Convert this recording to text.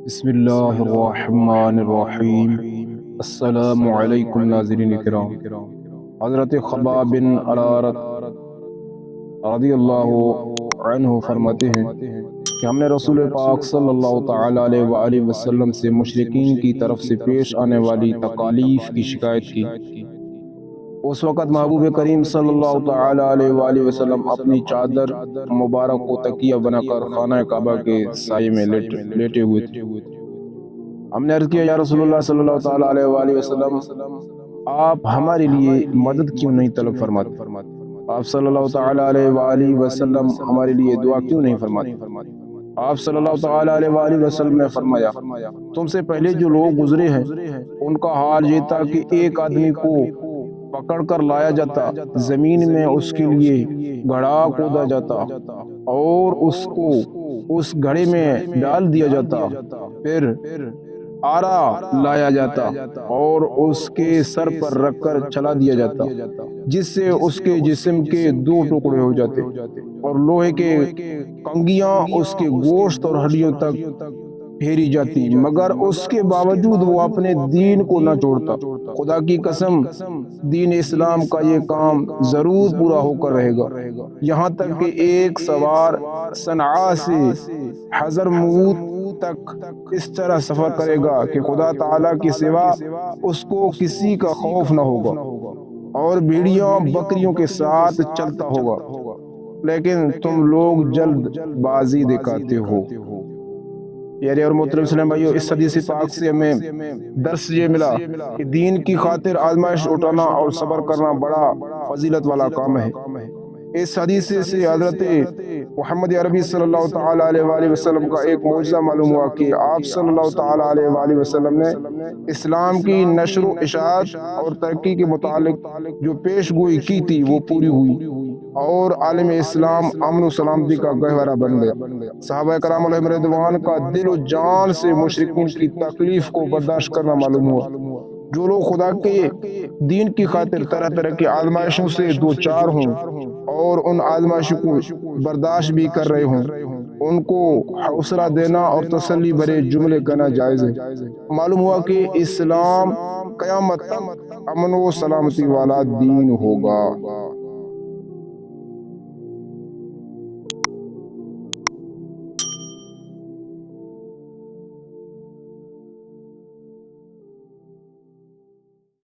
بسم اللہ الرحمن الرحیم۔ السلام علیکم ناظرین کرام۔ حضرت خباب بن ارارت رضی اللہ عنہ فرماتے ہیں کہ ہم نے رسول پاک صلی اللہ تعالی علیہ وآلہ وسلم سے مشرکین کی طرف سے پیش آنے والی تکالیف کی شکایت کی۔ اس وقت محبوب کریم صلی اللہ تعالی علیہ وآلہ وسلم اپنی چادر مبارک کو تکیہ بنا کر خانہ کعبہ کے سائے میں لیٹے ہوئے تھے۔ ہم نے عرض کیا، یا رسول اللہ صلی اللہ تعالی علیہ وآلہ وسلم، آپ ہمارے لیے مدد کیوں نہیں طلب فرماتے؟ آپ صلی اللہ تعالی علیہ وآلہ وسلم ہمارے لیے دعا کیوں نہیں فرماتے؟ آپ صلی اللہ تعالی علیہ وآلہ وسلم نے فرمایا، تم سے پہلے جو لوگ گزرے ہیں ان کا حال یہ تھا کہ ایک آدمی کو پکڑ کر لایا جاتا، زمین میں اس کے لیے گڑھا کھودا جاتا اور اس کو اس گڑھے میں ڈال دیا جاتا، پھر آرا لایا جاتا اور اس کے سر پر رکھ کر چلا دیا جاتا، جس سے اس کے جسم کے دو ٹکڑے ہو جاتے اور لوہے کے کنگیاں اس کے گوشت اور ہڈیوں تک پھیری جاتی، مگر اس کے باوجود وہ اپنے دین کو نہ چھوڑتا۔ خدا کی قسم، دین اسلام کا یہ کام ضرور پورا ہو کر رہے گا، یہاں تک کہ ایک سوار صنعاء سے حضرموت تک اس طرح سفر کرے گا کہ خدا تعالیٰ کے سوا اس کو کسی کا خوف نہ ہوگا اور بھیڑیوں بکریوں کے ساتھ چلتا ہوگا، لیکن تم لوگ جلد بازی دکھاتے ہو۔ یعنی اور محترم اسلام بھائیو، اس حدیث پاک سے ہمیں درس یہ ملا کہ دین کی خاطر آزمائش اٹھانا اور صبر کرنا بڑا فضیلت والا کام ہے۔ اس حدیث سے حضرت محمد عربی صلی اللہ تعالی علیہ وآلہ وسلم کا ایک معجزہ معلوم ہوا کہ آپ صلی اللہ تعالی علیہ وآلہ وسلم نے اسلام کی نشر و اشاعت اور ترقی کے متعلق جو پیش گوئی کی تھی وہ پوری ہوئی اور عالم اسلام امن و سلامتی کا گہوارہ بن گیا۔ صحابہ کرام علیہم رضوان کا دل و جان سے مشرکین کی تکلیف کو برداشت کرنا معلوم ہوا۔ جو لوگ خدا کے دین کی خاطر طرح طرح کی آزمائشوں سے دوچار ہوں اور ان آزمائشوں کو برداشت بھی کر رہے ہوں، ان کو حوصلہ دینا اور تسلی بھرے جملے کہنا جائز ہے۔ معلوم ہوا کہ اسلام قیامت تک امن و سلامتی والا دین ہوگا۔